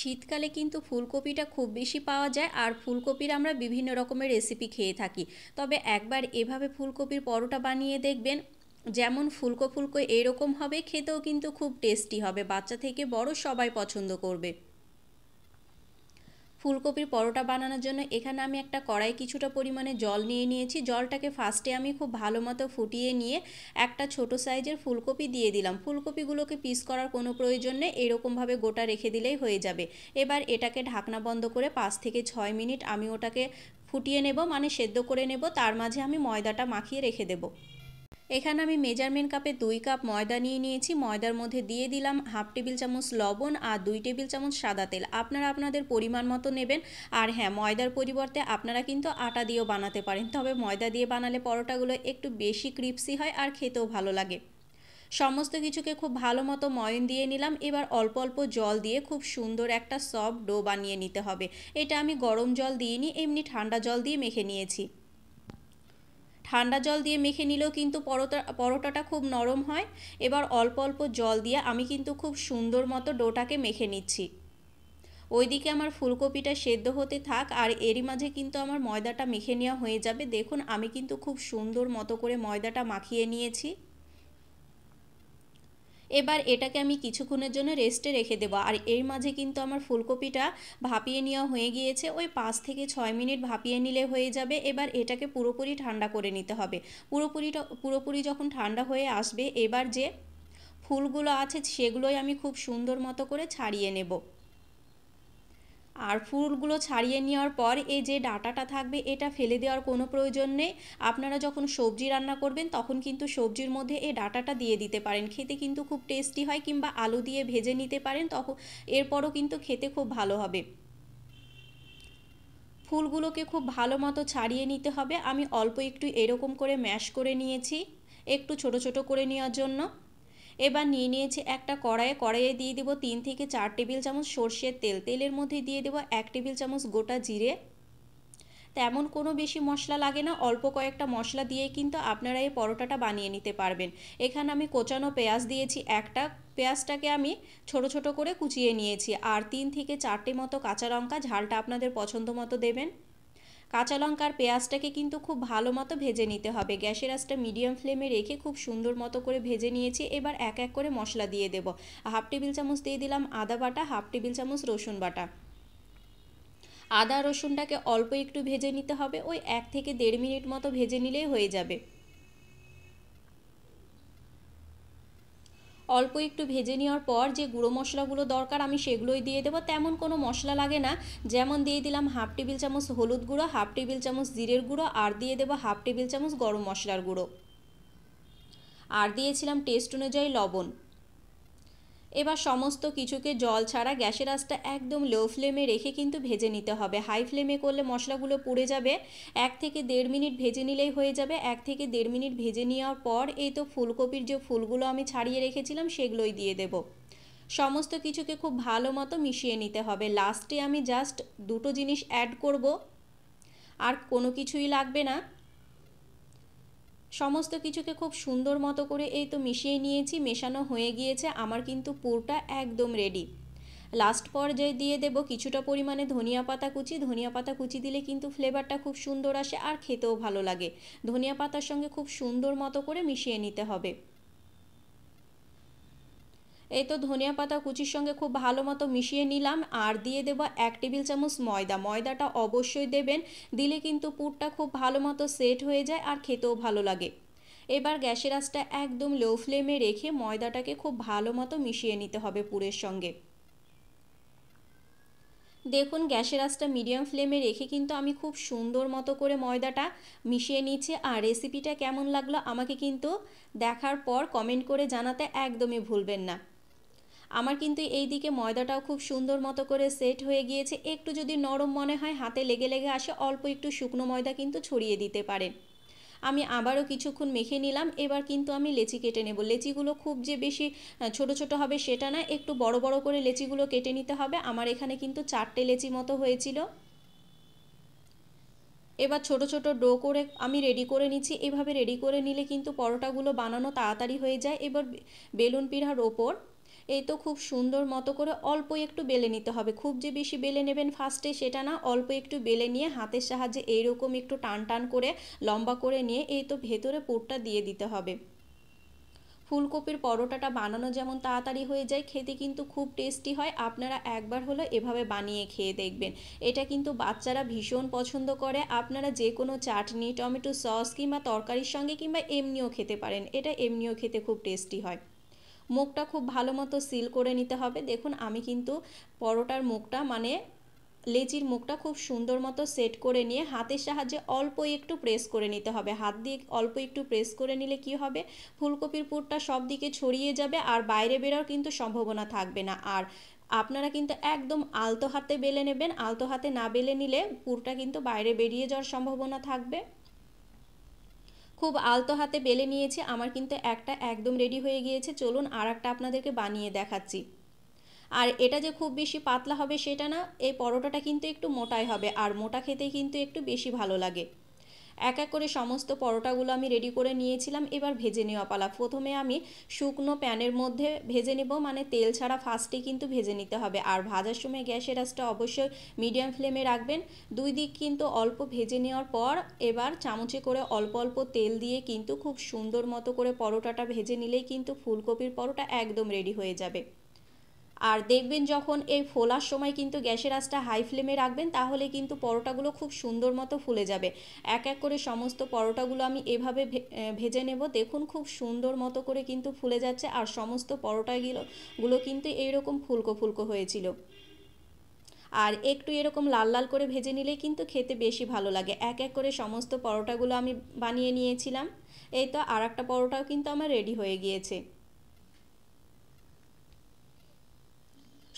শীতকালে কিন্তু ফুলকপিটা খুব বেশি পাওয়া যায়, আর ফুলকপির আমরা বিভিন্ন রকমের রেসিপি খেয়ে থাকি। তবে একবার এভাবে ফুলকপির পরোটা বানিয়ে দেখবেন, যেমন ফুলকো ফুলকো এরকম হবে, খেতেও কিন্তু খুব টেস্টি হবে, বাচ্চা থেকে বড় সবাই পছন্দ করবে। ফুলকপির পরোটা বানানোর জন্য এখানে আমি একটা কড়াই কিছুটা পরিমাণে জল নিয়ে নিয়েছি। জলটাকে ফার্স্টে আমি খুব ভালো মতো ফুটিয়ে নিয়ে একটা ছোট সাইজের ফুলকপি দিয়ে দিলাম। ফুলকপিগুলোকে পিস করার কোনো প্রয়োজন নেই, এরকমভাবে গোটা রেখে দিলেই হয়ে যাবে। এবার এটাকে ঢাকনা বন্ধ করে 5 থেকে 6 মিনিট আমি ওটাকে ফুটিয়ে নেব, মানে সেদ্ধ করে নেব। তার মাঝে আমি ময়দাটা মাখিয়ে রেখে দেব। এখানে আমি মেজারমেন্ট কাপে 2 কাপ ময়দা নিয়ে নিয়েছি। ময়দার মধ্যে দিয়ে দিলাম হাফ টেবিল চামচ লবণ আর 2 টেবিল চামচ সাদা তেল। আপনারা আপনাদের পরিমাণ মতো নেবেন। আর হ্যাঁ, ময়দার পরিবর্তে আপনারা কিন্তু আটা দিয়েও বানাতে পারেন, তবে ময়দা দিয়ে বানালে পরোটাগুলো একটু বেশি ক্রিপসি হয় আর খেতেও ভালো লাগে। সমস্ত কিছুকে খুব ভালো মতো ময়ন দিয়ে নিলাম। এবার অল্প অল্প জল দিয়ে খুব সুন্দর একটা সফট ডো বানিয়ে নিতে হবে। এটা আমি গরম জল দিইনি, এমনি ঠান্ডা জল দিয়ে মেখে নিয়েছি। ঠান্ডা জল দিয়ে মেখে নিলেও কিন্তু পরোটাটা খুব নরম হয়। এবার অল্প অল্প জল দিয়ে আমি কিন্তু খুব সুন্দর মতো ডোটাকে মেখে নিচ্ছি। ওইদিকে আমার ফুলকপিটা সেদ্ধ হতে থাক, আর এরই মাঝে কিন্তু আমার ময়দাটা মেখে নেওয়া হয়ে যাবে। দেখুন আমি কিন্তু খুব সুন্দর মতো করে ময়দাটা মাখিয়ে নিয়েছি। এবার এটাকে আমি কিছুক্ষণের জন্য রেস্টে রেখে দেবো। আর এর মাঝে কিন্তু আমার ফুলকপিটা ভাপিয়ে নেওয়া হয়ে গিয়েছে। ওই 5 থেকে 6 মিনিট ভাপিয়ে নিলে হয়ে যাবে। এবার এটাকে পুরোপুরি ঠান্ডা করে নিতে হবে। পুরোপুরি যখন ঠান্ডা হয়ে আসবে, এবার যে ফুলগুলো আছে সেগুলোই আমি খুব সুন্দর মতো করে ছাড়িয়ে নেব। আর ফুলগুলো ছাড়িয়ে নেওয়ার পর এই যে ডাঁটাটা থাকবে, এটা ফেলে দেওয়ার কোনো প্রয়োজন নেই। আপনারা যখন সবজি রান্না করবেন তখন কিন্তু সবজির মধ্যে এই ডাঁটাটা দিয়ে দিতে পারেন, খেতে কিন্তু খুব টেস্টি হয়। কিংবা আলু দিয়ে ভেজে নিতে পারেন, তখন এরপরও কিন্তু খেতে খুব ভালো হবে। ফুলগুলোকে খুব ভালো মতো ছাড়িয়ে নিতে হবে। আমি অল্প একটু এরকম করে ম্যাশ করে নিয়েছি, একটু ছোট ছোট করে নেওয়ার জন্য। এবার নিয়ে নিয়েছি একটা কড়াইয়ে দিয়ে দেবো 3 থেকে 4 টেবিল চামচ সর্ষের তেল। তেলের মধ্যে দিয়ে দেবো 1 টেবিল চামচ গোটা জিরে। তেমন কোনো বেশি মশলা লাগে না, অল্প কয়েকটা মশলা দিয়ে কিন্তু আপনারা এই পরোটাটা বানিয়ে নিতে পারবেন। এখানে আমি কোচানো পেঁয়াজ দিয়েছি একটা, পেঁয়াজটাকে আমি ছোট ছোট করে কুচিয়ে নিয়েছি। আর 3 থেকে 4টে মতো কাঁচা লঙ্কা, ঝালটা আপনাদের পছন্দ মতো দেবেন। কাঁচা লঙ্কার পেঁয়াজটাকে কিন্তু খুব ভালো মতো ভেজে নিতে হবে। গ্যাসের আঁচটা মিডিয়াম ফ্লেমে রেখে খুব সুন্দর মতো করে ভেজে নিয়েছি। এবার এক এক করে মশলা দিয়ে দেব। হাফ টেবিল চামচ দিয়ে দিলাম আদা বাটা, হাফ টেবিল চামচ রসুন বাটা। আদা রসুনটাকে অল্প একটু ভেজে নিতে হবে, ওই 1 থেকে 1.5 মিনিট মতো ভেজে নিলেই হয়ে যাবে। অল্প একটু ভেজে নেওয়ার পর যে গুঁড়ো মশলাগুলো দরকার আমি সেগুলোই দিয়ে দেবো। তেমন কোনো মশলা লাগে না, যেমন দিয়ে দিলাম হাফ টেবিল চামচ হলুদ গুঁড়ো, হাফ টেবিল চামচ জিরের গুঁড়ো, আর দিয়ে দেবো হাফ টেবিল চামচ গরম মশলার গুঁড়ো, আর দিয়েছিলাম টেস্ট অনুযায়ী লবণ। এবার সমস্ত কিছুকে জল ছাড়া গ্যাসের আঁচটা একদম লো ফ্লেমে রেখে কিন্তু ভেজে নিতে হবে। হাই ফ্লেমে করলে মশলাগুলো পুড়ে যাবে। 1 থেকে 1.5 মিনিট ভেজে নিলেই হয়ে যাবে। 1 থেকে 1.5 মিনিট ভেজে নেওয়ার পর এই তো ফুলকপির যে ফুলগুলো আমি ছাড়িয়ে রেখেছিলাম সেগুলোই দিয়ে দেব। সমস্ত কিছুকে খুব ভালো মতো মিশিয়ে নিতে হবে। লাস্টে আমি জাস্ট দুটো জিনিস অ্যাড করব, আর কোনো কিছুই লাগবে না। সমস্ত কিছুকে খুব সুন্দর মতো করে এই তো মিশিয়ে নিয়েছি। মেশানো হয়ে গিয়েছে, আমার কিন্তু পুরটা একদম রেডি। লাস্ট পর্যায়ে দিয়ে দেব কিছুটা পরিমাণে ধনিয়া পাতা কুচি। ধনিয়া পাতা কুচি দিলে কিন্তু ফ্লেভারটা খুব সুন্দর আসে আর খেতেও ভালো লাগে। ধনিয়া পাতার সঙ্গে খুব সুন্দর মতো করে মিশিয়ে নিতে হবে। এই তো ধনিয়া পাতা কুচির সঙ্গে খুব ভালো মতো মিশিয়ে নিলাম। আর দিয়ে দেব 1 টেবিল চামচ ময়দা। ময়দাটা অবশ্যই দেবেন, দিলে কিন্তু পুরটা খুব ভালো মতো সেট হয়ে যায় আর খেতেও ভালো লাগে। এবার গ্যাসের আঁচটা একদম লো ফ্লেমে রেখে ময়দাটাকে খুব ভালো মতো মিশিয়ে নিতে হবে পুরের সঙ্গে। দেখুন গ্যাসের আঁচটা মিডিয়াম ফ্লেমে রেখে কিন্তু আমি খুব সুন্দর মতো করে ময়দাটা মিশিয়ে নিচ্ছি। আর রেসিপিটা কেমন লাগলো আমাকে কিন্তু দেখার পর কমেন্ট করে জানাতে একদমই ভুলবেন না। আমার কিন্তু এই দিকে ময়দাটাও খুব সুন্দর মতো করে সেট হয়ে গিয়েছে। একটু যদি নরম মনে হয়, হাতে লেগে লেগে আসে, অল্প একটু শুকনো ময়দা কিন্তু ছড়িয়ে দিতে পারেন। আমি আবারও কিছুক্ষণ মেখে নিলাম। এবার কিন্তু আমি লেচি কেটে নেব। লেচিগুলো খুব যে বেশি ছোট ছোট হবে সেটা না, একটু বড় বড় করে লেচিগুলো কেটে নিতে হবে। আমার এখানে কিন্তু 4টে লেচি মতো হয়েছিল। এবার ছোট ছোট ডো করে আমি রেডি করে নিচ্ছি। এভাবে রেডি করে নিলে কিন্তু পরোটাগুলো বানানো তাড়াতাড়ি হয়ে যায়। এবার বেলুন পিঠার ওপর এই তো খুব সুন্দর মতো করে অল্প একটু বেলে নিতে হবে, খুব যে বেশি বেলে নেবেন ফার্স্টে সেটা না, অল্প একটু বেলে নিয়ে হাতের সাহায্যে এইরকম একটু টান টান করে লম্বা করে নিয়ে এই তো ভেতরে পুরটা দিয়ে দিতে হবে। ফুলকপির পরোটাটা বানানো যেমন তাড়াতাড়ি হয়ে যায়, খেতে কিন্তু খুব টেস্টি হয়। আপনারা একবার হলো এভাবে বানিয়ে খেয়ে দেখবেন। এটা কিন্তু বাচ্চারা ভীষণ পছন্দ করে। আপনারা যে কোনো চাটনি, টমেটো সস কিংবা তরকারির সঙ্গে কিংবা এমনিও খেতে পারেন, এটা এমনিও খেতে খুব টেস্টি হয়। মুখটা খুব ভালো মতো সিল করে নিতে হবে। দেখুন আমি কিন্তু পরোটার মুখটা মানে লেচির মুখটা খুব সুন্দর মতো সেট করে নিয়ে হাতের সাহায্যে অল্প একটু প্রেস করে নিতে হবে। হাত দিয়ে অল্প একটু প্রেস করে নিলে কি হবে, ফুলকপির পুরটা সব দিকে ছড়িয়ে যাবে আর বাইরে বেরোর কিন্তু সম্ভাবনা থাকবে না। আর আপনারা কিন্তু একদম আলতো হাতে বেলে নেবেন, আলতো হাতে না বেলে নিলে পুরটা কিন্তু বাইরে বেরিয়ে যাওয়ার সম্ভাবনা থাকবে। খুব আলতো হাতে বেলে নিয়েছি, আমার কিন্তু একটা একদম রেডি হয়ে গিয়েছে। চলুন আর একটা আপনাদেরকে বানিয়ে দেখাচ্ছি। আর এটা যে খুব বেশি পাতলা হবে সেটা না, এই পরোটাটা কিন্তু একটু মোটাই হবে আর মোটা খেতে কিন্তু একটু বেশি ভালো লাগে। এক এক করে সমস্ত পরোটাগুলো আমি রেডি করে নিয়েছিলাম, এবার ভেজে নেওয়া পালা। প্রথমে আমি শুকনো প্যানের মধ্যে ভেজে নেব, মানে তেল ছাড়া ফার্স্টে কিন্তু ভেজে নিতে হবে। আর ভাজার সময় গ্যাসের আঁচটা অবশ্যই মিডিয়াম ফ্লেমে রাখবেন। দুই দিক কিন্তু অল্প ভেজে নেওয়ার পর এবার চামচে করে অল্প অল্প তেল দিয়ে কিন্তু খুব সুন্দর মতো করে পরোটাটা ভেজে নিলেই কিন্তু ফুলকপির পরোটা একদম রেডি হয়ে যাবে। আর দেখবেন যখন এই ফোলার সময় কিন্তু গ্যাসের আঁচটা হাই ফ্লেমে রাখবেন, তাহলে কিন্তু পরোটাগুলো খুব সুন্দর মতো ফুলে যাবে। এক এক করে সমস্ত পরোটাগুলো আমি এভাবে ভেজে নেব। দেখুন খুব সুন্দর মতো করে কিন্তু ফুলে যাচ্ছে আর সমস্ত পরোটাগুলো কিন্তু এইরকম ফুলকো ফুলকো হয়েছিল। আর একটু এরকম লাল লাল করে ভেজে নিলেই কিন্তু খেতে বেশি ভালো লাগে। এক এক করে সমস্ত পরোটাগুলো আমি বানিয়ে নিয়েছিলাম। এই তো আর একটা পরোটাও কিন্তু আমার রেডি হয়ে গিয়েছে।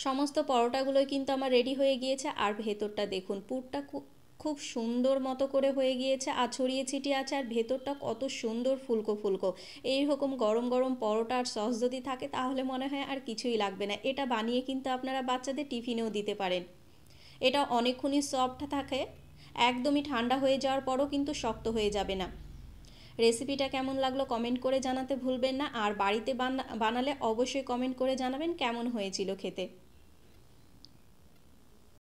সমস্ত পরোটাগুলোই কিন্তু আমার রেডি হয়ে গিয়েছে আর ভেতরটা দেখুন পুরটা খুব সুন্দর মতো করে হয়ে গিয়েছে আর ছড়িয়ে ছিটিয়ে আছে, আর ভেতরটা কত সুন্দর ফুলকো ফুলকো। এইরকম গরম গরম পরোটা আর সস যদি থাকে তাহলে মনে হয় আর কিছুই লাগবে না। এটা বানিয়ে কিন্তু আপনারা বাচ্চাদের টিফিনেও দিতে পারেন। এটা অনেকক্ষণই সফট থাকে, একদমই ঠান্ডা হয়ে যাওয়ার পরও কিন্তু শক্ত হয়ে যাবে না। রেসিপিটা কেমন লাগলো কমেন্ট করে জানাতে ভুলবেন না, আর বাড়িতে বানালে অবশ্যই কমেন্ট করে জানাবেন কেমন হয়েছিল খেতে।